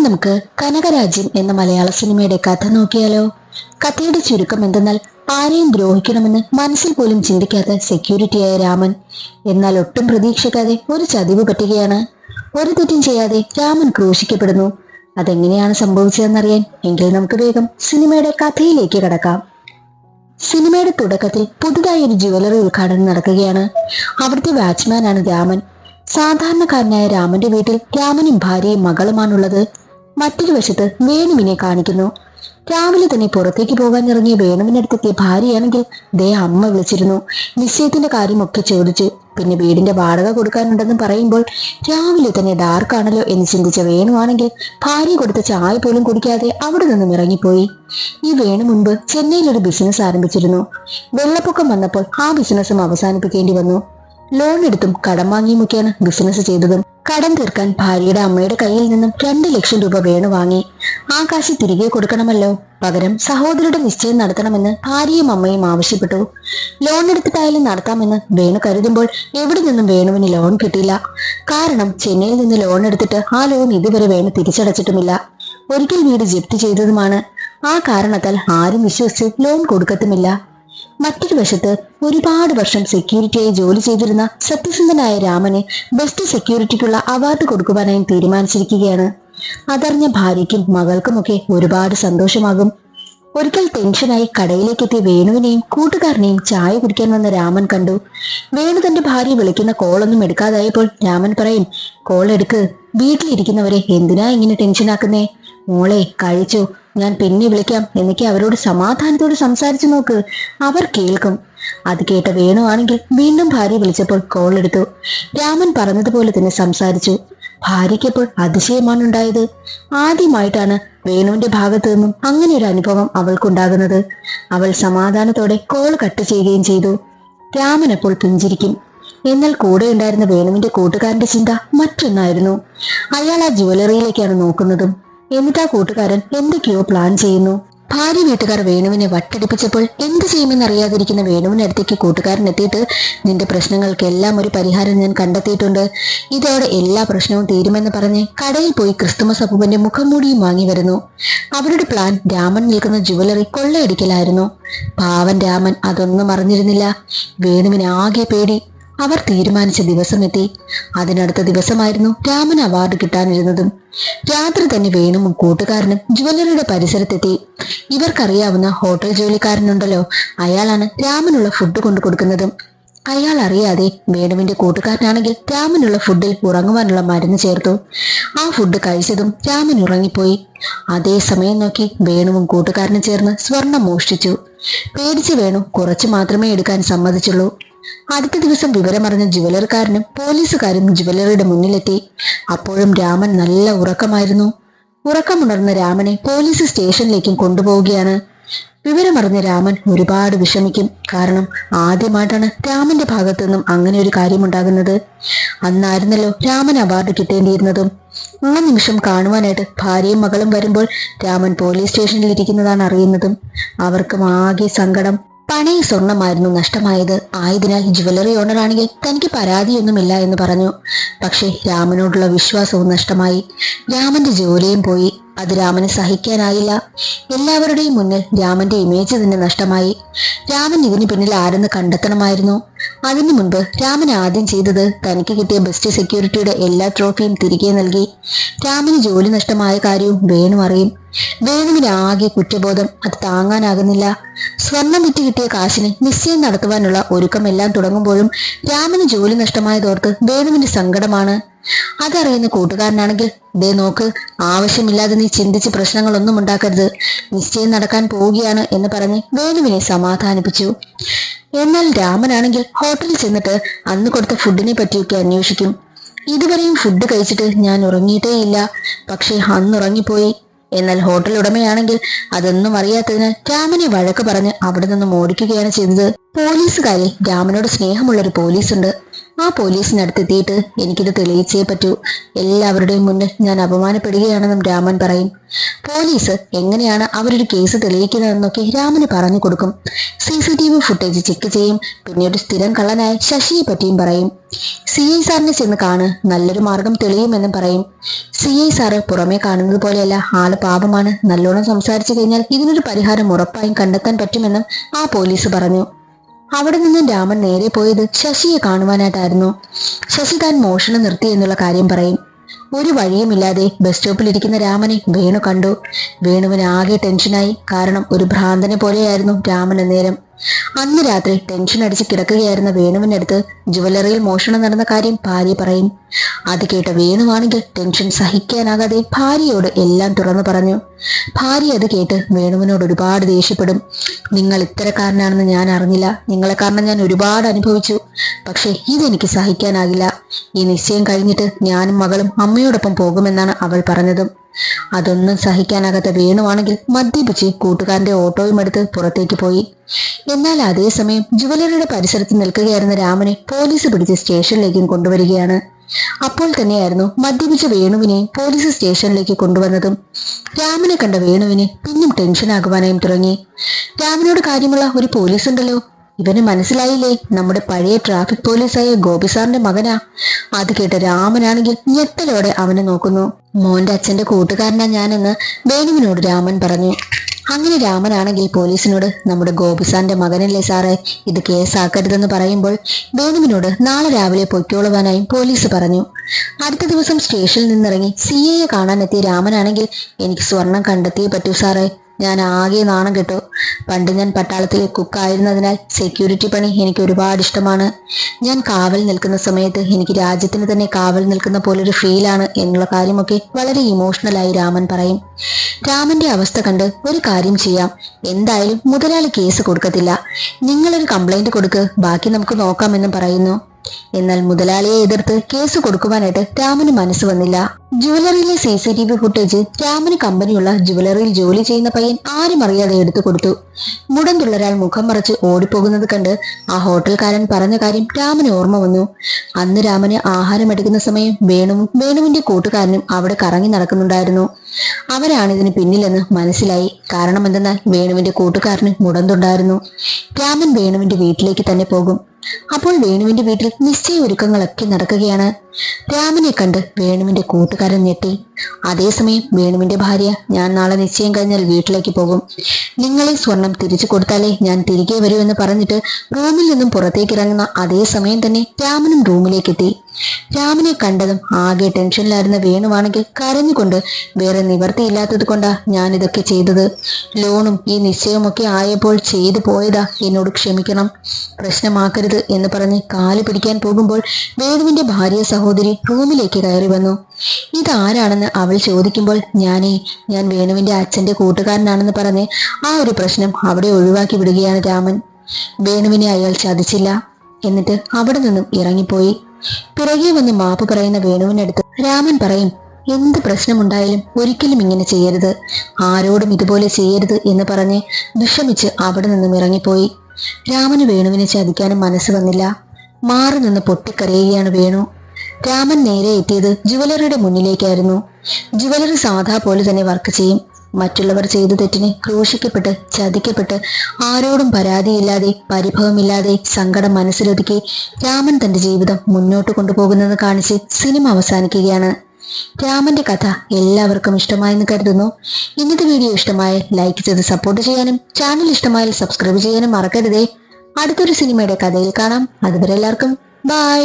ഇന്ന് നമുക്ക് കനകരാജ്യം എന്ന മലയാള സിനിമയുടെ കഥ നോക്കിയാലോ? കഥയുടെ ചുരുക്കം എന്തെന്നാൽ, ആരെയും ദ്രോഹിക്കണമെന്ന് മനസ്സിൽ പോലും ചിന്തിക്കാത്ത സെക്യൂരിറ്റിയായ രാമൻ എന്നാൽ ഒട്ടും പ്രതീക്ഷിക്കാതെ ഒരു ചതിവ് പറ്റുകയാണ്. ഒരു തെറ്റും ചെയ്യാതെ രാമൻ ക്രൂശിക്കപ്പെടുന്നു. അതെങ്ങനെയാണ് സംഭവിച്ചതെന്നറിയാൻ എങ്കിൽ നമുക്ക് വേഗം സിനിമയുടെ കഥയിലേക്ക് കടക്കാം. സിനിമയുടെ തുടക്കത്തിൽ പുതുതായി ഒരു ജുവലറി ഉദ്ഘാടനം നടക്കുകയാണ്. അവിടുത്തെ വാച്ച്മാനാണ് രാമൻ. സാധാരണക്കാരനായ രാമന്റെ വീട്ടിൽ രാമനും ഭാര്യയും മകളുമാണുള്ളത്. മറ്റൊരു വശത്ത് വേണുവിനെ കാണിക്കുന്നു. രാവിലെ തന്നെ പുറത്തേക്ക് പോകാൻ ഇറങ്ങിയ വേണുവിനടുത്തെത്തിയ ഭാര്യയാണെങ്കിൽ ദേ അമ്മ വിളിച്ചിരുന്നു. നിശ്ചയത്തിന്റെ കാര്യമൊക്കെ ചോദിച്ചു. പിന്നെ വീടിന്റെ വാടക കൊടുക്കാനുണ്ടെന്ന് പറയുമ്പോൾ രാവിലെ തന്നെ ഡാർക്കാണല്ലോ എന്ന് ചിന്തിച്ച വേണുവാണെങ്കിൽ ഭാര്യ കൊടുത്ത ചായ പോലും കുടിക്കാതെ അവിടെ നിന്നും ഇറങ്ങിപ്പോയി. ഈ വേണു മുൻപ് ചെന്നൈയിൽ ഒരു ബിസിനസ് ആരംഭിച്ചിരുന്നു. വെള്ളപ്പൊക്കം വന്നപ്പോൾ ആ ബിസിനസ്സും അവസാനിപ്പിക്കേണ്ടി വന്നു. ലോൺ എടുത്തും കടം വാങ്ങിയുമൊക്കെയാണ് ബിസിനസ് ചെയ്തതും. കടം തീർക്കാൻ ഭാര്യയുടെ അമ്മയുടെ കയ്യിൽ നിന്നും 2 ലക്ഷം രൂപ വേണു വാങ്ങി. ആ കാശ് തിരികെ കൊടുക്കണമല്ലോ. പകരം സഹോദരിയുടെ നിശ്ചയം നടത്തണമെന്ന് ഭാര്യയും അമ്മയും ആവശ്യപ്പെട്ടു. ലോൺ എടുത്തിട്ടായാലും നടത്താമെന്ന് വേണു കരുതുമ്പോൾ എവിടെ നിന്നും വേണുവിന് ലോൺ കിട്ടിയില്ല. കാരണം ചെന്നൈയിൽ നിന്ന് ലോൺ എടുത്തിട്ട് ആ ലോൺ ഇതുവരെ വേണു തിരിച്ചടച്ചിട്ടുമില്ല. ഒരിക്കൽ വീട് ജപ്തി ചെയ്തതുമാണ്. ആ കാരണത്താൽ ആരും വിശ്വസിച്ച് ലോൺ കൊടുക്കത്തുമില്ല. മറ്റൊരു വശത്ത് ഒരുപാട് വർഷം സെക്യൂരിറ്റിയായി ജോലി ചെയ്തിരുന്ന സത്യസന്ധനായ രാമന് ബെസ്റ്റ് സെക്യൂരിറ്റിക്കുള്ള അവാർഡ് കൊടുക്കുവാനായി തീരുമാനിച്ചിരിക്കുകയാണ്. അതറിഞ്ഞ ഭാര്യയ്ക്കും മകൾക്കുമൊക്കെ ഒരുപാട് സന്തോഷമാകും. ഒരിക്കൽ ടെൻഷനായി കടയിലേക്കെത്തിയ വേണുവിനെയും കൂട്ടുകാരനെയും ചായ കുടിക്കാൻ വന്ന രാമൻ കണ്ടു. വേണു തന്റെ ഭാര്യ വിളിക്കുന്ന കോളൊന്നും എടുക്കാതായപ്പോൾ രാമൻ പറയും, കോൾ എടുക്ക്, വീട്ടിലിരിക്കുന്നവരെ എന്തിനാ ഇങ്ങനെ ടെൻഷനാക്കുന്നേ? മോളെ കഴിച്ചു, ഞാൻ പിന്നെ വിളിക്കാം എന്നൊക്കെ അവരോട് സമാധാനത്തോട് സംസാരിച്ചു നോക്ക്, അവർ കേൾക്കും. അത് കേട്ട വേണു ആണെങ്കിൽ വീണ്ടും ഭാര്യ വിളിച്ചപ്പോൾ കോൾ എടുത്തു. രാമൻ പറഞ്ഞതുപോലെ തന്നെ സംസാരിച്ചു. ഭാര്യയ്ക്കപ്പോൾ അതിശയമാണ് ഉണ്ടായത്. ആദ്യമായിട്ടാണ് വേണുവിന്റെ ഭാഗത്തു നിന്നും അങ്ങനെ ഒരു അനുഭവം അവൾക്കുണ്ടാകുന്നത്. അവൾ സമാധാനത്തോടെ കോൾ കട്ട് ചെയ്യുകയും ചെയ്തു. രാമൻ അപ്പോൾ പുഞ്ചിരിക്കും. എന്നാൽ കൂടെ ഉണ്ടായിരുന്ന വേണുവിന്റെ കൂട്ടുകാരന്റെ ചിന്ത മറ്റൊന്നായിരുന്നു. അയാൾ ആ ജുവലറിയിലേക്കാണ് നോക്കുന്നതും. എന്നിട്ട് ആ കൂട്ടുകാരൻ എന്തൊക്കെയോ പ്ലാൻ ചെയ്യുന്നു. ഭാര്യ വീട്ടുകാർ വേണുവിനെ വട്ടടിപ്പിച്ചപ്പോൾ എന്ത് ചെയ്യുമെന്നറിയാതിരിക്കുന്ന വേണുവിനടുത്തേക്ക് കൂട്ടുകാരൻ എത്തിയിട്ട്, നിന്റെ പ്രശ്നങ്ങൾക്കെല്ലാം ഒരു പരിഹാരം ഞാൻ കണ്ടെത്തിയിട്ടുണ്ട്, ഇതോടെ എല്ലാ പ്രശ്നവും തീരുമെന്ന് പറഞ്ഞ് കടയിൽ പോയി ക്രിസ്തുമസ് അപ്പൂപ്പന്റെ മുഖംമൂടിയും വാങ്ങി വരുന്നു. അവരുടെ പ്ലാൻ രാമൻ നിൽക്കുന്ന ജുവലറി കൊള്ളയടിക്കലായിരുന്നു. പാവൻ രാമൻ അതൊന്നും അറിഞ്ഞിരുന്നില്ല. വേണുവിന് ആകെ പേടി. അവർ തീരുമാനിച്ച ദിവസമെത്തി. അതിനടുത്ത ദിവസമായിരുന്നു രാമൻ അവാർഡ് കിട്ടാനിരുന്നതും. രാത്രി തന്നെ വേണുവും കൂട്ടുകാരനും ജുവലറിയുടെ പരിസരത്തെത്തി. ഇവർക്കറിയാവുന്ന ഹോട്ടൽ ജോലിക്കാരനുണ്ടല്ലോ, അയാളാണ് രാമനുള്ള ഫുഡ് കൊണ്ടു കൊടുക്കുന്നതും. അയാൾ അറിയാതെ വേണുവിന്റെ കൂട്ടുകാരനാണെങ്കിൽ രാമനുള്ള ഫുഡിൽ ഉറങ്ങുവാനുള്ള മരുന്ന് ചേർത്തു. ആ ഫുഡ് കഴിച്ചതും രാമൻ ഉറങ്ങിപ്പോയി. അതേ സമയം നോക്കി വേണുവും കൂട്ടുകാരനും ചേർന്ന് സ്വർണം മോഷ്ടിച്ചു. പേടിച്ച് വേണു കുറച്ചു മാത്രമേ എടുക്കാൻ സമ്മതിച്ചുള്ളൂ. അടുത്ത ദിവസം വിവരമറിഞ്ഞ ജുവലറിക്കാരനും പോലീസുകാരും ജുവലറിയുടെ മുന്നിലെത്തി. അപ്പോഴും രാമൻ നല്ല ഉറക്കമായിരുന്നു. ഉറക്കമുണർന്ന രാമനെ പോലീസ് സ്റ്റേഷനിലേക്കും കൊണ്ടുപോവുകയാണ്. വിവരമറിഞ്ഞ രാമൻ ഒരുപാട് വിഷമിക്കും. കാരണം ആദ്യമായിട്ടാണ് രാമന്റെ ഭാഗത്തു നിന്നും അങ്ങനെ ഒരു കാര്യമുണ്ടാകുന്നത്. അന്നായിരുന്നല്ലോ രാമൻ അവാർഡ് കിട്ടേണ്ടിയിരുന്നതും. ആ നിമിഷം കാണുവാനായിട്ട് ഭാര്യയും മകളും വരുമ്പോൾ രാമൻ പോലീസ് സ്റ്റേഷനിൽ ഇരിക്കുന്നതാണ് അറിയുന്നതും. അവർക്കും ആകെ സങ്കടം. പണയ സ്വർണമായിരുന്നു നഷ്ടമായത്. ആയതിനാൽ ജുവലറി ഓണറാണെങ്കിൽ തനിക്ക് പരാതിയൊന്നുമില്ല എന്ന് പറഞ്ഞു. പക്ഷെ രാമനോടുള്ള വിശ്വാസവും നഷ്ടമായി. രാമന്റെ ജോലിയും പോയി. അത് രാമന് സഹിക്കാനായില്ല. എല്ലാവരുടെയും മുന്നിൽ രാമന്റെ ഇമേജ് തന്നെ നഷ്ടമായി. രാമൻ ഇതിന് പിന്നിൽ ആരെന്ന് കണ്ടെത്തണമായിരുന്നു. അതിനു മുൻപ് രാമൻ ആദ്യം ചെയ്തത് തനിക്ക് കിട്ടിയ ബെസ്റ്റ് സെക്യൂരിറ്റിയുടെ എല്ലാ ട്രോഫിയും തിരികെ നൽകി. രാമന് ജോലി നഷ്ടമായ കാര്യവും വേണു അറിയും. വേണുവിന് ആകെ കുറ്റബോധം. അത് താങ്ങാനാകുന്നില്ല. സ്വർണം വിറ്റ് കിട്ടിയ കാശിന് നിശ്ചയം നടത്തുവാനുള്ള ഒരുക്കമെല്ലാം തുടങ്ങുമ്പോഴും രാമന് ജോലി നഷ്ടമായതോർത്ത് വേണുവിന്റെ സങ്കടമാണ്. അതറിയുന്ന കൂട്ടുകാരനാണെങ്കിൽ, ദേ നോക്ക്, ആവശ്യമില്ലാതെ നീ ചിന്തിച്ച് പ്രശ്നങ്ങളൊന്നും ഉണ്ടാക്കരുത്, നിശ്ചയം നടക്കാൻ പോവുകയാണ് എന്ന് പറഞ്ഞ് വേണുവിനെ സമാധാനിപ്പിച്ചു. എന്നാൽ രാമനാണെങ്കിൽ ഹോട്ടലിൽ ചെന്നിട്ട് അന്ന് കൊടുത്ത ഫുഡിനെ പറ്റിയൊക്കെ അന്വേഷിക്കും. ഇതുവരെയും ഫുഡ് കഴിച്ചിട്ട് ഞാൻ ഉറങ്ങിയിട്ടേയില്ല, പക്ഷേ അന്നുറങ്ങിപ്പോയി. എന്നാൽ ഹോട്ടൽ ഉടമയാണെങ്കിൽ അതൊന്നും അറിയാത്തതിനാൽ രാമനെ വഴക്ക് പറഞ്ഞ് അവിടെ നിന്നും ഓടിക്കുകയാണ് ചെയ്തത്. പോലീസുകാരിൽ രാമനോട് സ്നേഹമുള്ളൊരു പോലീസുണ്ട്. ആ പോലീസിനടുത്തെത്തിയിട്ട് എനിക്കിത് തെളിയിച്ചേ പറ്റൂ. എല്ലാവരുടെയും മുന്നിൽ ഞാൻ അപമാനപ്പെടുകയാണെന്നും രാമൻ പറയും. പോലീസ് എങ്ങനെയാണ് അവരൊരു കേസ് തെളിയിക്കുന്നതെന്നൊക്കെ രാമന് പറഞ്ഞു കൊടുക്കും. CCTV ഫുട്ടേജ് ചെക്ക് ചെയ്യും. പിന്നെ ഒരു സ്ഥിരം കള്ളനായ ശശിയെ പറ്റിയും പറയും. CI സാറിനെ ചെന്ന് കാണ്, നല്ലൊരു മാർഗം തെളിയുമെന്നും പറയും. CI സാറ് പുറമേ കാണുന്നത് പോലെയല്ല, ആള് പാപമാണ്. നല്ലോണം സംസാരിച്ചു കഴിഞ്ഞാൽ ഇതിനൊരു പരിഹാരം ഉറപ്പായും കണ്ടെത്താൻ പറ്റുമെന്നും ആ പോലീസ് പറഞ്ഞു. അവിടെ നിന്നും രാമൻ നേരെ പോയത് ശശിയെ കാണുവാനായിട്ടായിരുന്നു. ശശി താൻ മോഷണം നിർത്തി എന്നുള്ള കാര്യം പറയും. ഒരു വഴിയുമില്ലാതെ ബസ് സ്റ്റോപ്പിലിരിക്കുന്ന രാമനെ വേണു കണ്ടു. വേണുവിന് ആകെ ടെൻഷനായി. കാരണം ഒരു ഭ്രാന്തനെ പോലെയായിരുന്നു രാമൻ അന്നേരം. അന്ന് രാത്രി ടെൻഷൻ അടിച്ച് കിടക്കുകയായിരുന്ന വേണുവിനടുത്ത് ജുവലറിയിൽ മോഷണം നടന്ന കാര്യം ഭാര്യ പറയും. അത് കേട്ട വേണുവാണെങ്കിൽ ടെൻഷൻ സഹിക്കാനാകാതെ ഭാര്യയോട് എല്ലാം തുറന്നു പറഞ്ഞു. ഭാര്യ അത് കേട്ട് വേണുവിനോട് ഒരുപാട് ദേഷ്യപ്പെടും. നിങ്ങൾ ഇത്തരക്കാരനാണെന്ന് ഞാൻ അറിഞ്ഞില്ല. നിങ്ങളെ കാരണം ഞാൻ ഒരുപാട് അനുഭവിച്ചു. പക്ഷെ ഇതെനിക്ക് സഹിക്കാനാകില്ല. ഈ നിശ്ചയം കഴിഞ്ഞിട്ട് ഞാനും മകളും അമ്മയോടൊപ്പം പോകുമെന്നാണ് അവൾ പറഞ്ഞതും. അതൊന്നും സഹിക്കാനാകാത്ത വേണുവാണെങ്കിൽ മദ്യപിച്ച് കൂട്ടുകാരന്റെ ഓട്ടോയും എടുത്ത് പുറത്തേക്ക് പോയി. എന്നാൽ അതേസമയം ജുവലറിയുടെ പരിസരത്ത് നിൽക്കുകയായിരുന്ന രാമനെ പോലീസ് പിടിച്ച് സ്റ്റേഷനിലേക്കും കൊണ്ടുവരികയാണ്. അപ്പോൾ തന്നെയായിരുന്നു മദ്യപിച്ച വേണുവിനെയും പോലീസ് സ്റ്റേഷനിലേക്ക് കൊണ്ടുവന്നതും. രാമനെ കണ്ട വേണുവിന് പിന്നും ടെൻഷനാകുവാനായും തുടങ്ങി. രാമനോട് കാര്യമുള്ള ഒരു പോലീസ് ഉണ്ടല്ലോ, ഇവന് മനസ്സിലായില്ലേ നമ്മുടെ പഴയ ട്രാഫിക് പോലീസായ ഗോപിസാറിന്റെ മകനാ. അത് കേട്ട രാമനാണെങ്കിൽ ഞെട്ടലോടെ അവനെ നോക്കുന്നു. മോന്റെ അച്ഛന്റെ കൂട്ടുകാരനാ ഞാനെന്ന് വേണുവിനോട് രാമൻ പറഞ്ഞു. അങ്ങനെ രാമനാണെങ്കിൽ പോലീസിനോട് നമ്മുടെ ഗോപിസാറിന്റെ മകനല്ലേ സാറേ, ഇത് കേസാക്കരുതെന്ന് പറയുമ്പോൾ വേണുവിനോട് നാളെ രാവിലെ പൊയ്ക്കോളുവാനായും പോലീസ് പറഞ്ഞു. അടുത്ത ദിവസം സ്റ്റേഷനിൽ നിന്നിറങ്ങി CIയെ കാണാനെത്തിയ രാമനാണെങ്കിൽ എനിക്ക് സ്വർണം കണ്ടെത്തിയേ പറ്റൂ സാറേ, ഞാൻ ആകെ നാണം കെട്ടു. പണ്ട് ഞാൻ പട്ടാളത്തിലെ കുക്കായിരുന്നതിനാൽ സെക്യൂരിറ്റി പണി എനിക്ക് ഒരുപാട് ഇഷ്ടമാണ്. ഞാൻ കാവൽ നിൽക്കുന്ന സമയത്ത് എനിക്ക് രാജ്യത്തിന് തന്നെ കാവൽ നിൽക്കുന്ന പോലൊരു ഫീലാണ് എന്നുള്ള കാര്യമൊക്കെ വളരെ ഇമോഷണലായി രാമൻ പറയും. രാമന്റെ അവസ്ഥ കണ്ട് ഒരു കാര്യം ചെയ്യാം, എന്തായാലും മുതലാളി കേസ് കൊടുക്കത്തില്ല, നിങ്ങളൊരു കംപ്ലൈന്റ് കൊടുക്ക്, ബാക്കി നമുക്ക് നോക്കാമെന്നും പറയുന്നു. എന്നാൽ മുതലാളിയെ എതിർത്ത് കേസ് കൊടുക്കുവാനായിട്ട് രാമന് മനസ്സ് വന്നില്ല. ജുവലറിയിലെ CCTV ഫുട്ടേജ് രാമന് കമ്പനിയുള്ള ജുവലറിയിൽ ജോലി ചെയ്യുന്ന പയ്യൻ ആരും അറിയാതെ എടുത്തു കൊടുത്തു. മുടന്തുള്ളൊരാൾ മുഖം മറച്ച് ഓടിപ്പോകുന്നത് കണ്ട് ആ ഹോട്ടൽക്കാരൻ പറഞ്ഞ കാര്യം രാമന് ഓർമ്മ വന്നു. അന്ന് രാമന് ആഹാരം എടുക്കുന്ന സമയം വേണുവിന്റെ കൂട്ടുകാരനും അവിടെ കറങ്ങി നടക്കുന്നുണ്ടായിരുന്നു. അവരാണ് ഇതിന് പിന്നിലെന്ന് മനസ്സിലായി. കാരണം എന്തെന്നാൽ വേണുവിന്റെ കൂട്ടുകാരന് മുടന്തുണ്ടായിരുന്നു. രാമൻ വേണുവിന്റെ വീട്ടിലേക്ക് തന്നെ പോകും. അപ്പോൾ വേണുവിന്റെ വീട്ടിൽ നിശ്ചയ ഒരുക്കങ്ങളൊക്കെ നടക്കുകയാണ്. രാമനെ കണ്ട് വേണുവിന്റെ കൂട്ടുകാരൻ ഞെട്ടി. അതേസമയം വേണുവിന്റെ ഭാര്യ, ഞാൻ നാളെ നിശ്ചയം കഴിഞ്ഞാൽ വീട്ടിലേക്ക് പോകും, നിങ്ങളെ സ്വർണം തിരിച്ചു കൊടുത്താലേ ഞാൻ തിരികെ വരൂ എന്ന് പറഞ്ഞിട്ട് റൂമിൽ നിന്നും പുറത്തേക്ക് ഇറങ്ങുന്ന അതേ സമയം തന്നെ രാമനും റൂമിലേക്ക് എത്തി. രാമനെ കണ്ടതും ആകെ ടെൻഷനിലായിരുന്ന വേണുവാണെങ്കിൽ കരഞ്ഞുകൊണ്ട്, വേറെ നിവർത്തിയില്ലാത്തത് കൊണ്ടാ ഞാൻ ഇതൊക്കെ ചെയ്തത്, ലോണും ഈ നിശ്ചയമൊക്കെ ആയപ്പോൾ ചെയ്തു പോയതാ, എന്നോട് ക്ഷമിക്കണം, പ്രശ്നമാക്കരുത് എന്ന് പറഞ്ഞ് കാല് പിടിക്കാൻ പോകുമ്പോൾ വേണുവിന്റെ ഭാര്യ സഹോദരി റൂമിലേക്ക് കയറി വന്നു. ഇതാരാണെന്ന് അവൾ ചോദിക്കുമ്പോൾ ഞാൻ വേണുവിന്റെ അച്ഛന്റെ കൂട്ടുകാരനാണെന്ന് പറഞ്ഞ് ആ ഒരു പ്രശ്നം അവിടെ ഒഴിവാക്കി വിടുകയാണ് രാമൻ. വേണുവിനെ അയാൾ ചതിച്ചില്ല. എന്നിട്ട് അവിടെ നിന്നും ഇറങ്ങിപ്പോയി. പിറകെ വന്ന് മാപ്പ് പറയുന്ന വേണുവിനടുത്ത് രാമൻ പറയും, എന്ത് പ്രശ്നമുണ്ടായാലും ഒരിക്കലും ഇങ്ങനെ ചെയ്യരുത്, ആരോടും ഇതുപോലെ ചെയ്യരുത് എന്ന് പറഞ്ഞ് വിഷമിച്ച് അവിടെ നിന്നും ഇറങ്ങിപ്പോയി. രാമന് വേണുവിനെ ചതിക്കാനും മനസ്സ് വന്നില്ല. മാറി നിന്ന് പൊട്ടിക്കരയുകയാണ് വേണു. രാമൻ നേരെ എത്തിയത് ജുവലറിയുടെ മുന്നിലേക്കായിരുന്നു. ജുവലറി സാധാ പോലെ തന്നെ വർക്ക് ചെയ്യും. മറ്റുള്ളവർ ചെയ്ത തെറ്റിന് ക്രൂശിക്കപ്പെട്ട് ചതിക്കപ്പെട്ട് ആരോടും പരാതിയില്ലാതെ പരിഭവമില്ലാതെ സങ്കടം മനസ്സിലൊതുക്കി രാമൻ തന്റെ ജീവിതം മുന്നോട്ട് കൊണ്ടുപോകുന്നത് കാണിച്ച് സിനിമ അവസാനിക്കുകയാണ്. രാമന്റെ കഥ എല്ലാവർക്കും ഇഷ്ടമായെന്ന് കരുതുന്നു. ഇന്നത്തെ വീഡിയോ ഇഷ്ടമായാൽ ലൈക്ക് ചെയ്ത് സപ്പോർട്ട് ചെയ്യാനും ചാനൽ ഇഷ്ടമായാൽ സബ്സ്ക്രൈബ് ചെയ്യാനും മറക്കരുതേ. അടുത്തൊരു സിനിമയുടെ കഥയിൽ കാണാം. അതുവരെ എല്ലാവർക്കും ബൈ.